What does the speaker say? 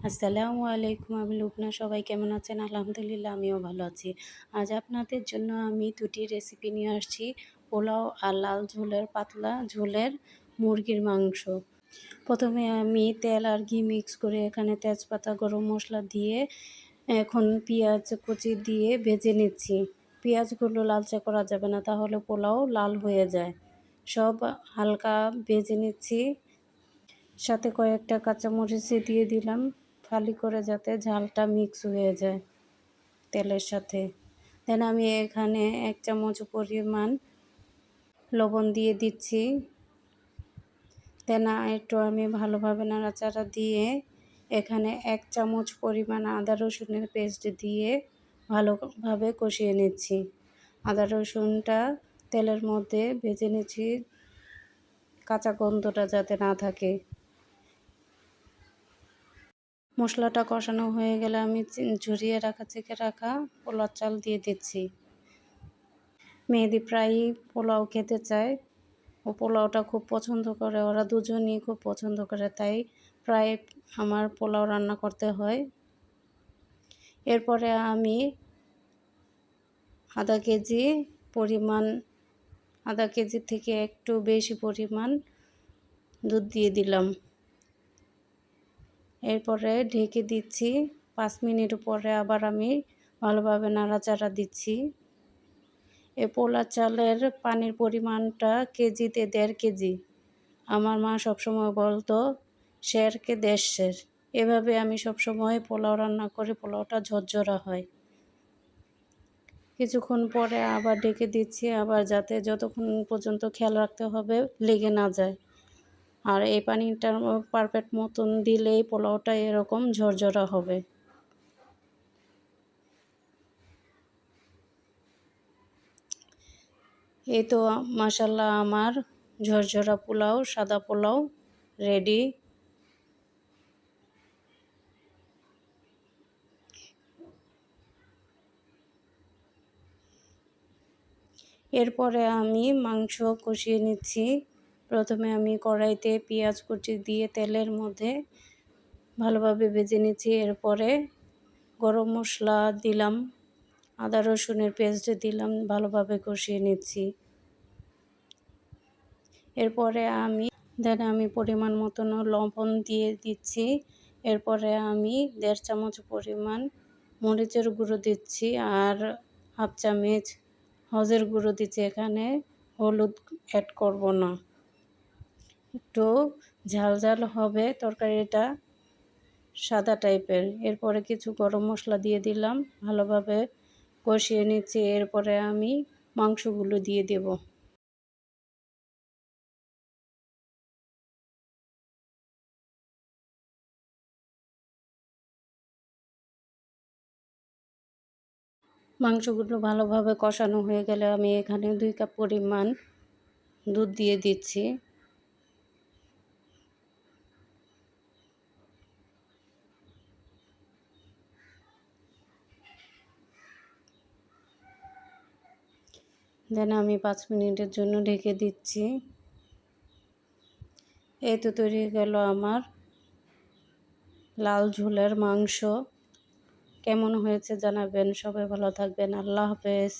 আসসালামু আলাইকুম। আমি লুবনা। সবাই কেমন আছেন? আলহামদুলিল্লাহ আমিও ভালো আছি। আজ আপনাদের জন্য আমি ২টি রেসিপি নিয়ে আসছি। পোলাও আর লাল ঝোলের পাতলা ঝোলের মুরগির মাংস। প্রথমে আমি তেল আর ঘি মিক্স করে এখানে তেজপাতা, গরম মশলা দিয়ে এখন পেঁয়াজ কুচি দিয়ে ভেজে নিচ্ছি। পেঁয়াজগুলো লালচে করা যাবে না, তাহলে পোলাও লাল হয়ে যায়। সব হালকা ভেজে নিচ্ছি। সাথে কয়েকটা কাঁচামরিচ দিয়ে দিলাম ফালি করে, যাতে ঝালটা মিক্স হয়ে যায় তেলের সাথে। দেন আমি এখানে 1 চামচ পরিমাণ লবণ দিয়ে দিচ্ছি। দেন একটু আমি ভালোভাবে নাড়াচাড়া দিয়ে এখানে 1 চামচ পরিমাণ আদা রসুনের পেস্ট দিয়ে ভালোভাবে কষিয়ে নিচ্ছি। আদা রসুনটা তেলের মধ্যে ভেজে নিচ্ছি, কাঁচা গন্ধটা যাতে না থাকে। মশলাটা কষানো হয়ে গেলে আমি ঝরিয়ে ছেঁকে রাখা পোলাও চাল দিয়ে দিচ্ছি। মেহেদি প্রায়ই পোলাও খেতে চায়, ও পোলাওটা খুব পছন্দ করে, ওরা দুজনই খুব পছন্দ করে, তাই প্রায় আমার পোলাও রান্না করতে হয়। এরপরে আমি আধা কেজি থেকে একটু বেশি পরিমাণ দুধ দিয়ে দিলাম। এরপরে ঢেকে দিচ্ছি। 5 মিনিট পরে আবার আমি ভালোভাবে নাড়াচাড়া দিচ্ছি। এই পোলা চালের পানির পরিমাণটা কেজিতে 1.5 কেজি। আমার মা সবসময় বলতো 1.5 কে 1.5 সের। এভাবে আমি সবসময় পোলাও রান্না করে পোলাওটা ঝরঝরা হয়। কিছুক্ষণ পরে আবার ঢেকে দিচ্ছি, আবার যাতে যতক্ষণ পর্যন্ত খেয়াল রাখতে হবে লেগে না যায়। আর এই পানিটা পারফেক্ট মতন দিলেই পোলাওটা এরকম ঝরঝরা হবে। এই তো মাশাআল্লাহ আমার ঝরঝরা পোলাও, সাদা পোলাও রেডি। এরপরে আমি মাংস কষিয়ে নিচ্ছি। প্রথমে আমি কড়াইতে পেঁয়াজ কুচি দিয়ে তেলের মধ্যে ভালোভাবে ভেজে নিচ্ছি। এরপরে গরম মশলা দিলাম, আদা রসুনের পেস্ট দিলাম, ভালোভাবে কষিয়ে নিচ্ছি। এরপরে আমি পরিমাণ মতন লবণ দিয়ে দিচ্ছি। এরপরে আমি 1.5 চামচ পরিমাণ মরিচের গুঁড়ো দিচ্ছি আর 1/2 চামচ হলুদের গুঁড়ো দিচ্ছি। এখানে হলুদ অ্যাড করব না, একটু ঝাল ঝাল হবে তরকারিটা, সাদা টাইপের। এরপরে কিছু গরম মশলা দিয়ে দিলাম, ভালোভাবে কষিয়ে নিচ্ছি। এরপরে আমি মাংসগুলো দিয়ে দেব। মাংসগুলো ভালোভাবে কষানো হয়ে গেলে আমি এখানে 2 কাপ পরিমাণ দুধ দিয়ে দিচ্ছি। দেন আমি 5 মিনিটের জন্য ঢেকে দিচ্ছি। এই তো তৈরি হয়ে গেল আমার লাল ঝোলের মাংস। কেমন হয়েছে জানাবেন। সবাই ভালো থাকবেন। আল্লাহ হাফেজ।